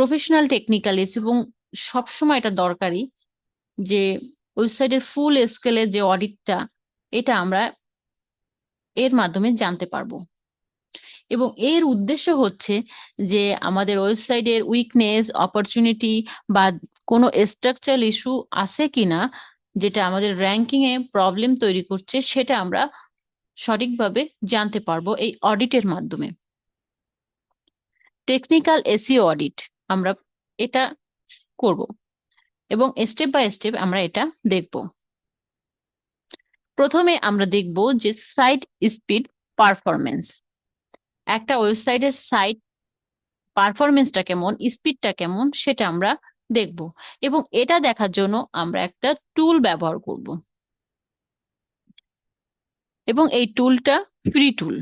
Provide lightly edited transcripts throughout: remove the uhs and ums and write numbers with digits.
Professional technical এবং সবসময় এটা দরকারি যে ওয়েবসাইটের ফুল স্কেলের যে অডিটটা, এটা আমরা এর মাধ্যমে জানতে পারবো। এবং এর উদ্দেশ্য হচ্ছে যে আমাদের ওয়েবসাইটের উইকনেস, অপরচুনিটি বা কোনো স্ট্রাকচারাল ইস্যু আছে কিনা, যেটা আমাদের র্যাঙ্কিং এ প্রবলেম তৈরি করছে, সেটা আমরা সঠিকভাবে জানতে পারবো এই অডিটের মাধ্যমে। টেকনিক্যাল এসইও অডিট আমরা এটা করব এবং স্টেপ বাই স্টেপ আমরা এটা দেখব। প্রথমে আমরা দেখব যে সাইট স্পিড পারফরমেন্স। একটা ওয়েবসাইটের সাইট পারফরমেন্সটা কেমন, স্পিডটা কেমন, সেটা আমরা দেখব। এবং এটা দেখার জন্য আমরা একটা টুল ব্যবহার করব, এবং এই টুলটা ফ্রি টুল,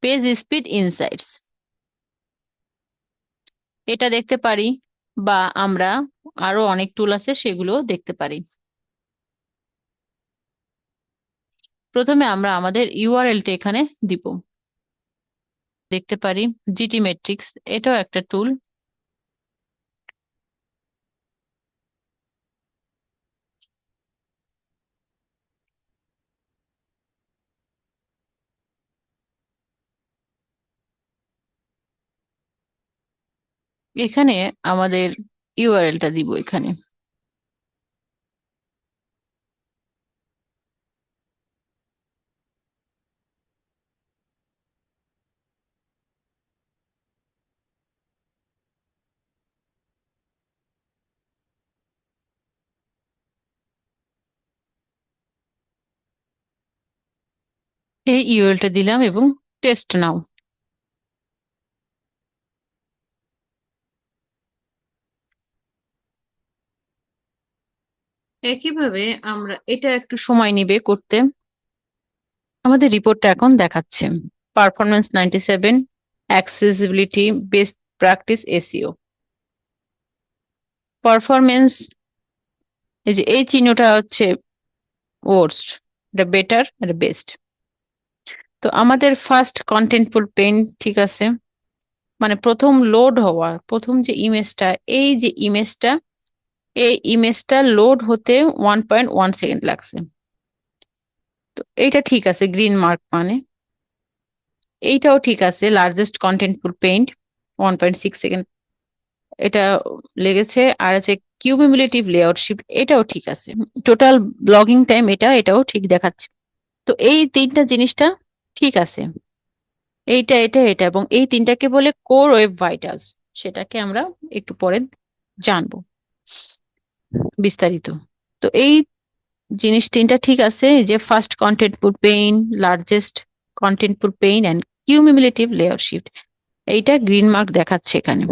পেজ স্পিড ইনসাইটস। এটা দেখতে পারি, বা আমরা আরো অনেক টুল আছে সেগুলো দেখতে পারি। প্রথমে আমরা আমাদের ইউআরএলটা এখানে দিব, দেখতে পারি জিটি মেট্রিক্স, এটাও একটা টুল। এখানে আমাদের ইউআরএলটা দিব এখানে। এই ইউআরএলটা দিলাম এবং টেস্ট নাও। একইভাবে আমরা, এটা একটু সময় নিবে করতে। আমাদের রিপোর্টটা এখন দেখাচ্ছে performance 97, accessibility, best practice SEO. Performance, এই যে এই চিহ্নটা হচ্ছে ওয়ার্স্ট, এটা বেটার, এটা বেস্ট। তো আমাদের ফার্স্ট কন্টেন্টফুল পেইন্ট ঠিক আছে, মানে প্রথম লোড হওয়া, প্রথম যে ইমেজটা, এই যে ইমেজটা, এই ইমেজটা লোড হতে 1.1 সেকেন্ড লাগছে। তো এইটা ঠিক আছে, গ্রিন মার্ক মানে। এইটাও ঠিক আছে, লার্জেস্ট কন্টেন্টফুল পেইন্ট 1.6 সেকেন্ড এটা লেগেছে। আর আছে কিউমুলেটিভ লেআউট শিফট, এটাও ঠিক আছে। টোটাল ব্লগিং টাইম, এটাও ঠিক দেখাচ্ছে। তো এই তিনটা জিনিসটা ঠিক আছে, এইটা এটা এটা, এবং এই তিনটাকে বলে কোর ওয়েব ভাইটালস। সেটাকে আমরা একটু পরে জানবো বিস্তারিত। তো এই জিনিস তিনটা ঠিক আছে, এই যে first contentful paint, largest contentful paint and cumulative layer shift, এইটা গ্রিন মার্ক দেখাচ্ছে এখানে।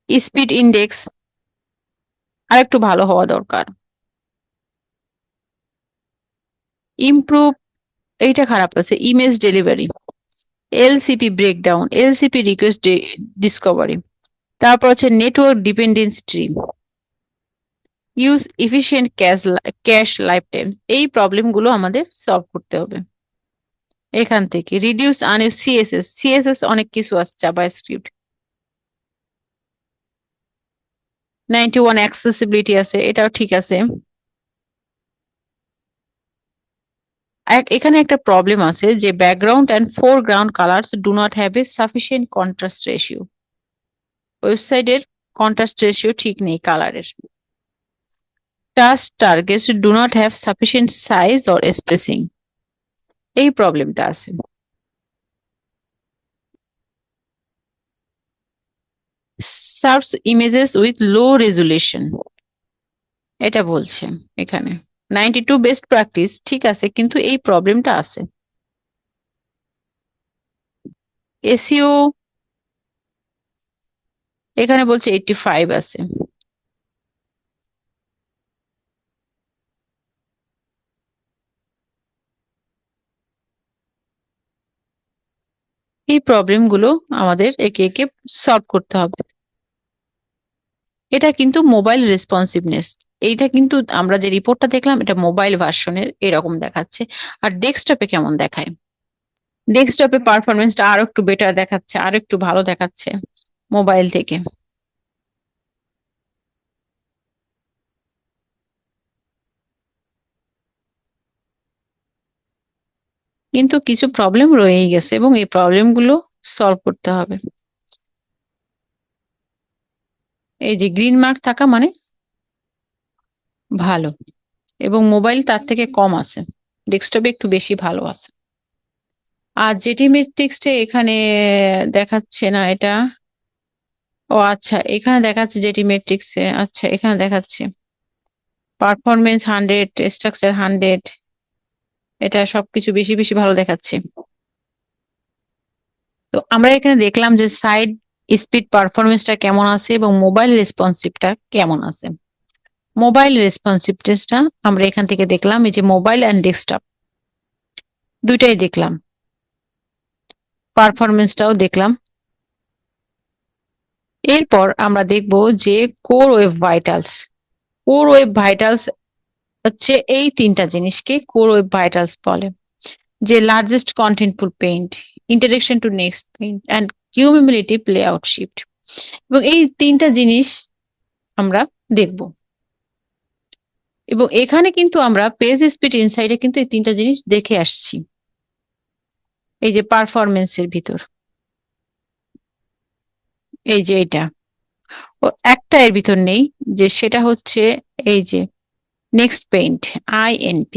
স্পিড ইন্ডেক্স আর একটু ভালো হওয়া দরকার। ইমপ্রুভ, এইটা খারাপ আছে। Image delivery, LCP breakdown, LCP request discovery, তারপর হচ্ছে network dependency tree, use efficient cache lifetime. এই প্রবলেমগুলো আমাদের সলভ করতে হবে। এখান থেকে রিডিউস আনইউজ সিএসএস, সিএসএস অনেক কিছু আছে, জাভাস্ক্রিপ্ট। 91 অ্যাক্সেসিবিলিটি আছে, এটাও ঠিক আছে। এখানে একটা প্রবলেম আছে যে background and foreground colours do not have a sufficient contrast ratio. ওয়েবসাইটের কন্ট্রাস্ট রেশিও ঠিক নেই কালারের। Task targets do not have sufficient size or spacing, এই প্রবলেমটা আছে। Search images with low resolution, এটা বলছে এখানে। 92 বেস্ট প্র্যাকটিস ঠিক আছে, কিন্তু এই প্রবলেমটা আছে। এসইও এখানে বলছে 85 আছে। এই প্রবলেমগুলো আমাদের একে একে সলভ করতে হবে। এটা কিন্তু মোবাইল রেসপন্সিভনেস, এইটা কিন্তু আমরা যে রিপোর্টটা দেখলাম এটা মোবাইল ভার্সনের এরকম দেখাচ্ছে। আর ডেস্কটপে কেমন দেখায়? ডেস্কটপে পারফরমেন্সটা আরো একটু বেটার দেখাচ্ছে, আরো একটু ভালো দেখাচ্ছে মোবাইল থেকে। কিন্তু কিছু প্রবলেম রয়েই গেছে এবং এই প্রবলেমগুলো সলভ করতে হবে। এই যে গ্রিন মার্ক থাকা মানে ভালো, এবং মোবাইল তার থেকে কম আছে, ডেস্কটপে একটু বেশি ভালো আছে। আর যেটি ম্যাট্রিক্সে এখানে দেখাচ্ছে না এটা। ও আচ্ছা, এখানে দেখাচ্ছে যেটি ম্যাট্রিক্সে, আচ্ছা এখানে দেখাচ্ছে পারফরমেন্স 100, স্ট্রাকচার 100, এটা সবকিছু বেশি বেশি ভালো দেখাচ্ছে। তো আমরা এখানে দেখলাম যে সাইড স্পিড পারফরমেন্সটা কেমন আছে এবং মোবাইল রেসপন্সিভটা কেমন আছে। মোবাইল রেসপন্সিভনেসটা আমরা এখান থেকে দেখলাম, এই যে মোবাইল অ্যান্ড ডেস্কটপ দুইটাই দেখলাম, পারফরমেন্সটাও দেখলাম। এরপর আমরা দেখব যে core web vitals. Core web vitals হচ্ছে এই তিনটা জিনিসকে কোর ওয়েব ভাইটালস বলে, যে largest contentful paint, interaction to next paint and cumulative layout shift. এবং এই তিনটা জিনিস আমরা দেখব, এবং এখানে কিন্তু আমরা পেজ স্পিড ইনসাইডে কিন্তু এই তিনটা জিনিস দেখে আসছি এই যে পারফরমেন্সের ভিতর। এই যে এটা ও একটা এর ভিতর নেই, যে সেটা হচ্ছে এই যে নেক্সট পেইন্ট, INP।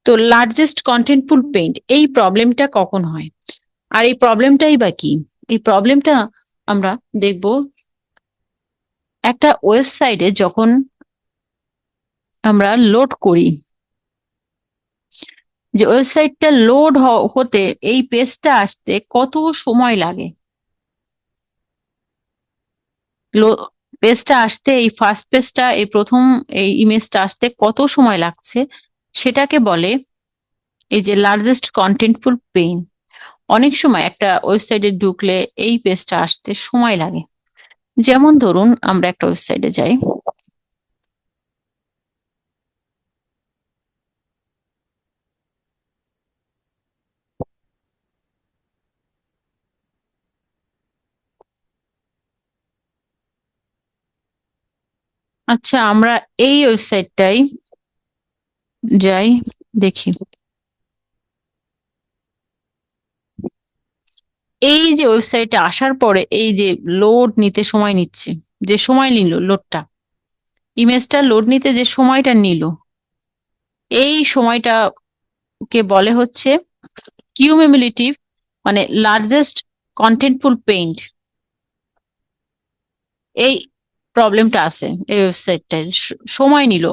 তো লার্জেস্ট কন্টেন্টফুল পেইন্ট, এই প্রবলেমটা কখন হয় আর এই প্রবলেমটাই বা কি? এই প্রবলেমটা আমরা দেখব একটা ওয়েবসাইটে যখন আমরা লোড করি, যে ওয়েবসাইটটা লোড হতে এই পেজটা আসতে কত সময় লাগে। পেজটা আসতে, এই ফার্স্ট পেজটা, এই প্রথম এই ইমেজটা আসতে কত সময় লাগছে, সেটাকে বলে এই যে লার্জেস্ট কন্টেন্টফুল পেইন। অনেক সময় একটা ওয়েবসাইটে ঢুকলে এই পেজটা আসতে সময় লাগে। যেমন ধরুন আমরা একটা ওয়েবসাইটে যাই, আচ্ছা আমরা এই ওয়েবসাইটটাই যাই, দেখি এই যে ওয়েবসাইটে আসার পরে এই যে লোড নিতে সময় নিচ্ছে, যে সময় নিল লোডটা, ইমেজটা লোড নিতে যে সময়টা নিল, এই সময়টাকে বলে হচ্ছে কিউমুলেটিভ, মানে লার্জেস্ট কন্টেন্টফুল পেইন্ট। এই প্রবলেমটা আছে এই ওয়েবসাইটটায়, সময় নিল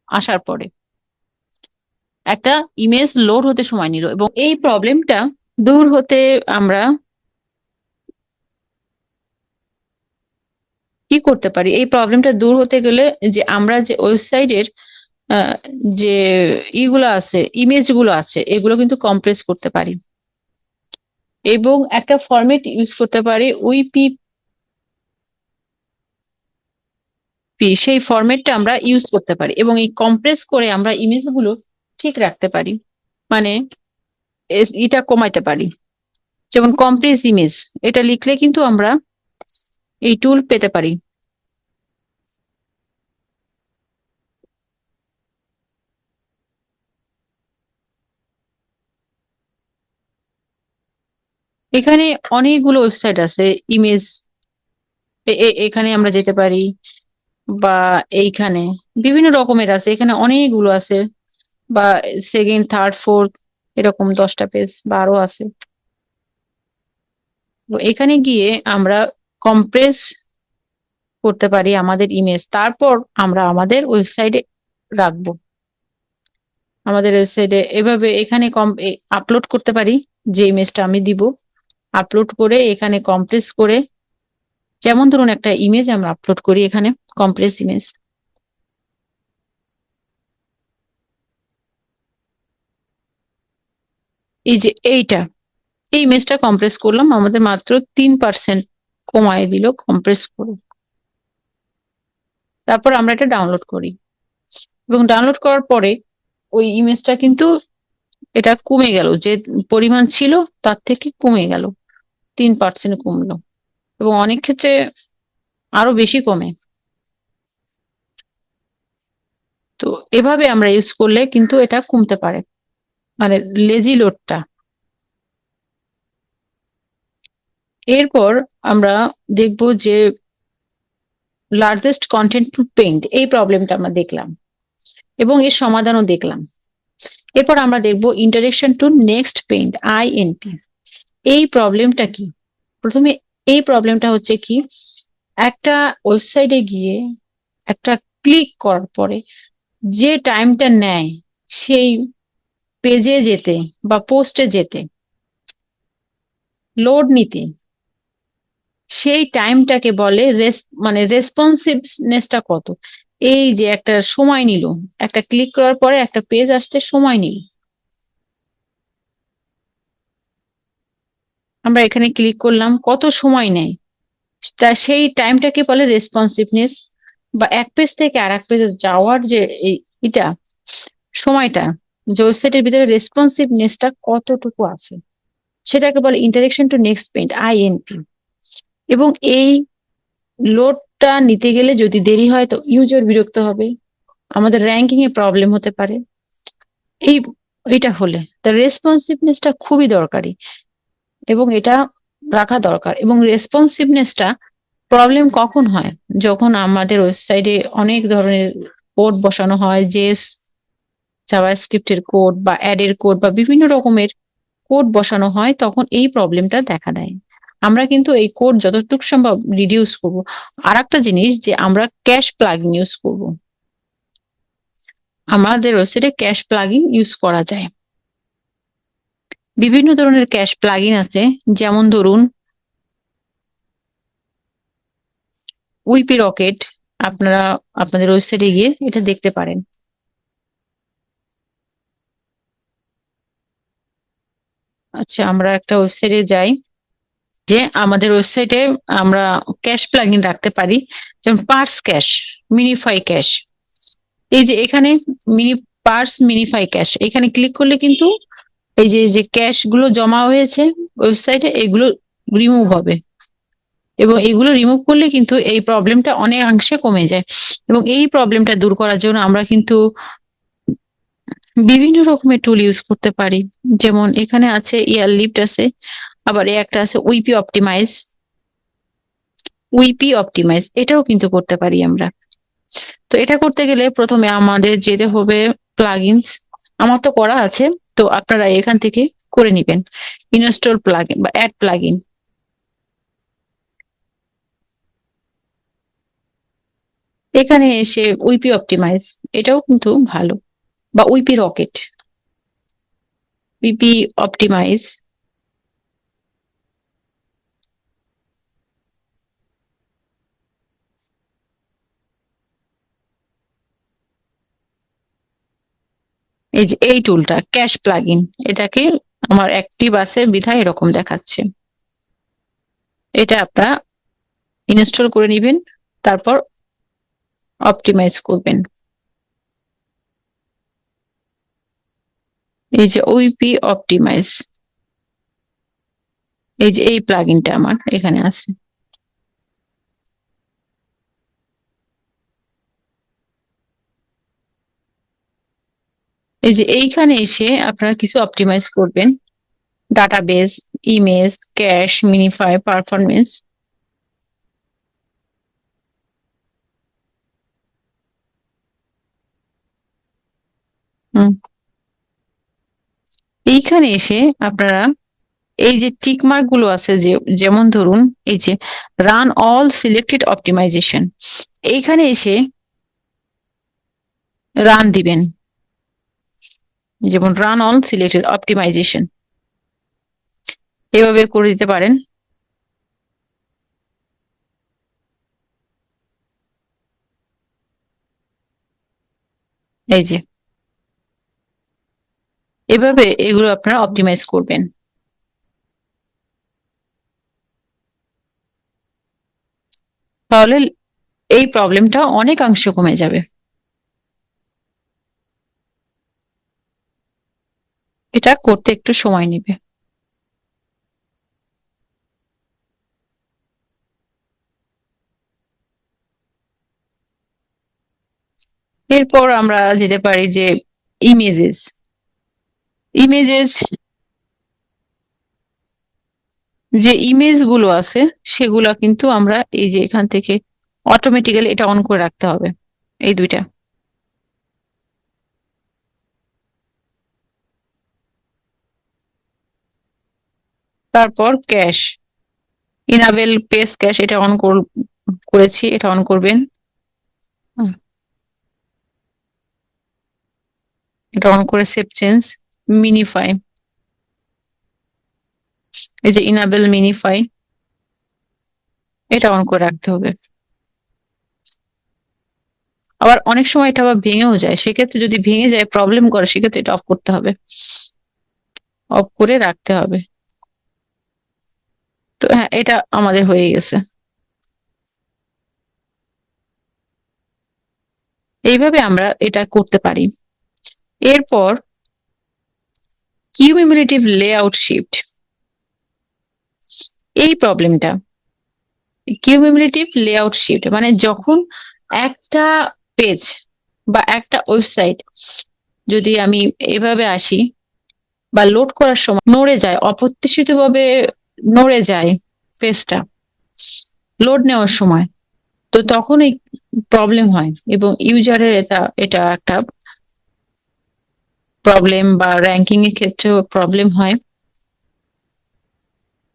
আসার পরে, একটা ইমেজ লোড হতে সময় নিল, এবং এই প্রবলেমটা দূর হতে আমরা কি করতে পারি? এই প্রবলেমটা দূর হতে গেলে যে আমরা যে ওয়েবসাইটের যে ইগুলো আছে, ইমেজগুলো আছে, এগুলো কিন্তু কম্প্রেস করতে পারি এবং একটা ফরম্যাট ইউজ করতে পারি ওইপিপি, সেই ফরম্যাটটা আমরা ইউজ করতে পারি এবং এই কম্প্রেস করে আমরা ইমেজগুলো ঠিক রাখতে পারি, মানে এটা কমাইতে পারি। যেমন কম্প্রেস ইমেজ, এটা লিখলে কিন্তু আমরা এই টুল পেতে পারি। এখানে অনেকগুলো ওয়েবসাইট আছে ইমেজ, এখানে আমরা যেতে পারি, বা এইখানে বিভিন্ন রকমের আছে, এখানে অনেকগুলো আছে, বা সেকেন্ড থার্ড ফোর্থ এরকম 10টা পেজ বা আরো আছে। তো এখানে গিয়ে আমরা কম্প্রেস করতে পারি আমাদের ইমেজ, তারপর আমরা আমাদের ওয়েবসাইটে রাখবো। আমাদের ওয়েবসাইটে এভাবে এখানে আপলোড করতে পারি, যে ইমেজটা আমি দিব আপলোড করে এখানে কম্প্রেস করে, যেমন ধরুন একটা ইমেজ আমরা আপলোড করি এখানে, কম্প্রেস ইমেজ, এই যে এইটা, এই ইমেজটা কম্প্রেস করলাম, আমাদের মাত্র 3% কমায় দিল কম্প্রেস করে। তারপর আমরা এটা ডাউনলোড করি এবং ডাউনলোড করার পরে ওই ইমেজটা কিন্তু এটা কমে গেল, যে পরিমাণ ছিল তার থেকে কমে গেল, 3% কমলো, এবং অনেক ক্ষেত্রে আরো বেশি কমে। তো এভাবে আমরা ইউজ করলে কিন্তু এটা কমতে পারে, মানে লেজি লোডটা। এরপর আমরা দেখব যে লার্জেস্ট কন্টেন্ট পেইন্ট, এই প্রবলেমটা আমরা দেখলাম এবং এর সমাধানও দেখলাম। এরপর আমরা দেখব interaction to next paint, INP. এই প্রবলেমটা কি? প্রথমে এই প্রবলেমটা হচ্ছে কি, একটা ওয়েবসাইটে গিয়ে একটা ক্লিক করার পরে যে টাইমটা নেয় সেই পেজে যেতে বা পোস্টে যেতে, লোড নিতে, সেই টাইমটাকে বলে মানে রেসপন্সিভনেসটা কত। এই যে একটা সময় নিল, একটা ক্লিক করার পরে একটা পেজ আসতে সময় নিল, আমরা এখানে ক্লিক করলাম, কত সময় নেয়, তা সেই টাইমটাকে বলে রেসপন্সিভনেস। বা এক পেজ থেকে আর এক পেজে যাওয়ার যে এটা সময়টা, যে ওয়েবসাইটের ভিতরে রেসপন্সিভনেসটা কতটুকু আছে, সেটাকে বলে interaction to next paint, INP. এবং এই লোডটা নিতে গেলে যদি দেরি হয় তো ইউজার বিরক্ত হবে, আমাদের র্যাঙ্কিং এ প্রবলেম হতে পারে। এই এটা হলে তার রেসপন্সিভনেসটা খুবই দরকারি, এবং এটা রাখা দরকার। এবং রেসপন্সিভনেসটা প্রবলেম কখন হয়, যখন আমাদের ওয়েবসাইটে অনেক ধরনের কোড বসানো হয়, যে জাভাস্ক্রিপ্টের কোড বা অ্যাডের কোড বা বিভিন্ন রকমের কোড বসানো হয়, তখন এই প্রবলেমটা দেখা দেয়। আমরা কিন্তু এই কোড যতটুকু সম্ভব রিডিউস করব। আর একটা জিনিস, যে আমরা ক্যাশ প্লাগইন ইউজ করব, আমাদের ওয়েবসাইটে ক্যাশ প্লাগইন ইউজ করা যায়। বিভিন্ন ধরনের ক্যাশ প্লাগইন আছে, যেমন ধরুন উইপি রকেট, আপনারা আপনাদের ওয়েবসাইটে গিয়ে এটা দেখতে পারেন। আচ্ছা, আমরা একটা ওয়েবসাইটে যাই, যে আমাদের ওয়েবসাইটে আমরা ক্যাশ প্লাগইন রাখতে পারি, যেমন পার্স ক্যাশ, মিনিফাই ক্যাশ। এই যে এখানে মিনি পার্স মিনিফাই ক্যাশ, এখানে ক্লিক করলে কিন্তু এই যে যে ক্যাশ গুলো জমা হয়েছে ওয়েবসাইটে, এগুলো রিমুভ হবে। এবং এগুলো রিমুভ করলে কিন্তু এই প্রবলেমটা অনেকাংশে কমে যায়। এবং এই প্রবলেমটা দূর করার জন্য আমরা কিন্তু বিভিন্ন রকমের টুল ইউজ করতে পারি। যেমন এখানে আছে ইয়ার লিফট আছে, আবার একটা আছে উইপি অপটিমাইজ। উইপি অপটিমাইজ এটাও কিন্তু করতে পারি আমরা। তো এটা করতে গেলে প্রথমে আমাদের যেতে হবে প্লাগইনস। আমার তো করা আছে, তো আপনারা এখান থেকে করে নিবেন ইনস্টল প্লাগইন বা অ্যাড প্লাগইন। এখানে এসে উইপি অপটিমাইজ, এটাও কিন্তু ভালো, বা উইপি রকেট, উইপি অপটিমাইজ। এই যে এই টুলটা ক্যাশ প্লাগইন, এটাকে আমার অ্যাক্টিভ আছে বিধায় এরকম দেখাচ্ছে। এটা আপনারা ইনস্টল করে নিবেন, তারপর অপটিমাইজ করবেন। এই যে ওইপি অপটিমাইজ, এই যে এই প্লাগইনটা আমার এখানে আছে। এই যে এইখানে এসে আপনারা কিছু অপটিমাইজ করবেন, ডাটাবেস, ইমেজ, ক্যাশ, মিনিফাই, পারফরমেন্স। এইখানে এসে আপনারা এই যে টিক মার্ক গুলো আছে, যে যেমন ধরুন এই যে রান অল সিলেক্টেড অপটিমাইজেশন, এইখানে এসে রান দিবেন, যেমন রান অল সিলেক্টেড অপটিমাইজেশন, এভাবে করে দিতে পারেন। এই যে এভাবে এগুলো আপনারা অপটিমাইজ করবেন, তাহলে এই প্রবলেমটা অনেকাংশ কমে যাবে। এটা করতে একটু সময় নেবে। এরপর আমরা যেতে পারি যে ইমেজেস। ইমেজেস, যে ইমেজ গুলো আছে সেগুলা কিন্তু আমরা এই যে এখান থেকে অটোমেটিক্যালি এটা অন করে রাখতে হবে, এই দুইটা। তারপর ক্যাশ, ইনাবেল পেজ ক্যাশ, এটা অন করেছি, এটা অন করবেন। হুম, এটা অন করে সেভ চেঞ্জ। মিনিফাই, এই যে ইনাবেল মিনিফাই, এটা অন করে রাখতে হবে। আবার অনেক সময় এটা আবার ভেঙেও যায়, সেক্ষেত্রে যদি ভেঙে যায় প্রবলেম করে সেক্ষেত্রে এটা অফ করতে হবে, অফ করে রাখতে হবে। তো হ্যাঁ, এটা আমাদের হয়ে গেছে। এইভাবে আমরা এটা করতে পারি। এরপর কিউমিউলেটিভ লেআউট শিফট, এই প্রবলেমটা কিউমিউলেটিভ লেআউট শিফট মানে যখন একটা পেজ বা একটা ওয়েবসাইট যদি আমি এভাবে আসি বা লোড করার সময় নড়ে যায়, অপ্রত্যাশিতভাবে নড়ে যায় পেজটা লোড নেওয়ার সময়, তো তখন এই প্রবলেম হয় এবং ইউজারের এটা এটা একটা প্রবলেম, বা র্যাঙ্কিং এর ক্ষেত্রেও প্রবলেম হয়।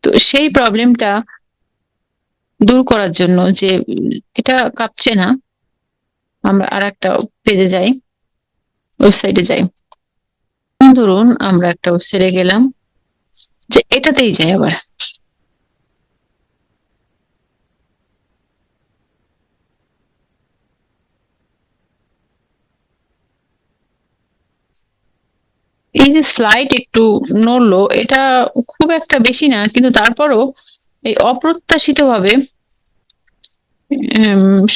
তো সেই প্রবলেমটা দূর করার জন্য যে এটা কাঁপছে না, আমরা আর একটা পেজে যাই, ওয়েবসাইটে যাই। ধরুন আমরা একটা ওয়েবসাইটে গেলাম, যে এটাতেই যাই আবার। এই যে স্লাইড একটু নড়লো, এটা খুব একটা বেশি না, কিন্তু তারপরও এই অপ্রত্যাশিত ভাবে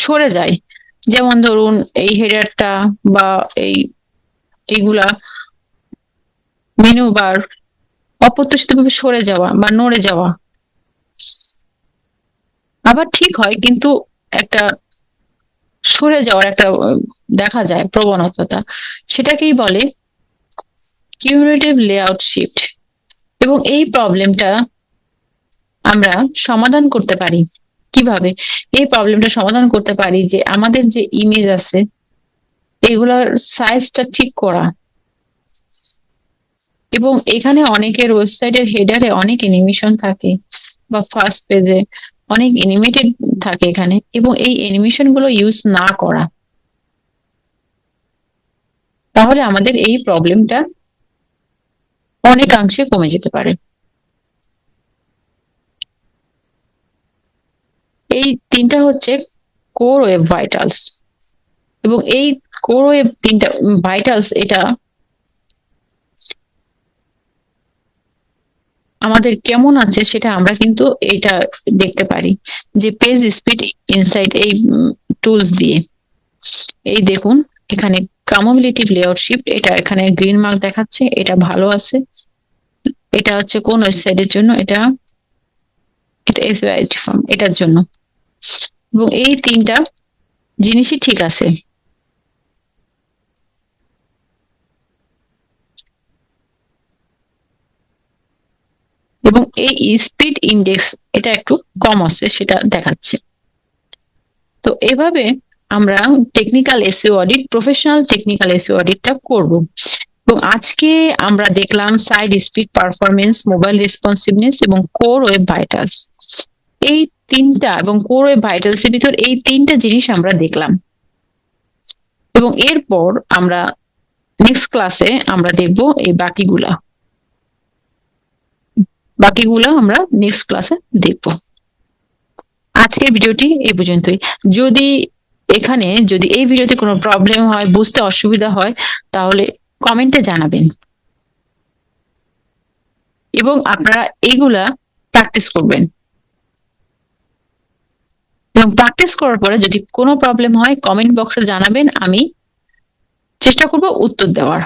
সরে যায়। যেমন ধরুন এই হেডারটা বা এই এইগুলা মেনু বার অপ্রত্যাশিত ভাবে সরে যাওয়া বা নড়ে যাওয়া আবার ঠিক হয়, কিন্তু একটা সরে যাওয়ার একটা দেখা যায় প্রবণতা, সেটাকেই বলে কিউরেটিভ লেআউট শিফট। এবং এই প্রবলেমটা আমরা সমাধান করতে পারি কিভাবে? এই প্রবলেমটা সমাধান করতে পারি যে আমাদের যে ইমেজ আছে এগুলার সাইজটা ঠিক করা। এবং এখানে অনেকের ওয়েবসাইটের হেডারে অনেক অ্যানিমেশন থাকে বা ফার্স্ট পেজে অনেক অ্যানিমেটেড থাকে এখানে, এবং এই অ্যানিমেশন গুলো ইউজ না করা, তাহলে আমাদের এই প্রবলেমটা অনেকাংশে কমে যেতে পারে। এই তিনটা হচ্ছে কোর ওয়েব ভাইটালস, এবং এই কোর ওয়েব তিনটা ভাইটালস এটা আমাদের কেমন আছে সেটা আমরা কিন্তু এটা দেখতে পারি যে পেজ স্পিড ইনসাইট এই টুলস দিয়ে। এই দেখুন এখানে কামোবিলিটিভ লেআউট শিফট, এটা এখানে গ্রিন মার্ক দেখাচ্ছে, এটা ভালো আছে। এটা হচ্ছে কোন ওয়েবসাইটের জন্য? এটা এটা এসওআইটি ফর্ম, এটার জন্য। এবং এই তিনটা জিনিসই ঠিক আছে। এবং এই স্পিড ইন্ডেক্স এটা একটু কম আছে সেটা দেখাচ্ছে। তো এভাবে আমরা technical SEO audit, professional technical SEO অডিটটা করব। এবং আজকে আমরা দেখলাম site speed, performance, mobile responsiveness এবং কোর ওয়েব ভাইটালস। এই তিনটা এবং কোর ওয়েব ভাইটালস এর ভিতর এই তিনটা জিনিস আমরা দেখলাম। এবং এরপর আমরা নেক্সট ক্লাসে আমরা দেখব এই বাকিগুলা আমরা নেক্সট ক্লাসে দেখব। আজকের ভিডিওটি এই পর্যন্তই। যদি যদি এই ভিডিওতে কোনো প্রবলেম হয়, বুঝতে অসুবিধা হয়, তাহলে কমেন্টে জানাবেন এবং আপনারা এইগুলা প্র্যাকটিস করবেন। এবং প্র্যাকটিস করার পরে যদি কোনো প্রবলেম হয় কমেন্ট বক্সে জানাবেন, আমি চেষ্টা করব উত্তর দেওয়ার।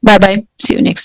Bye bye, see you next.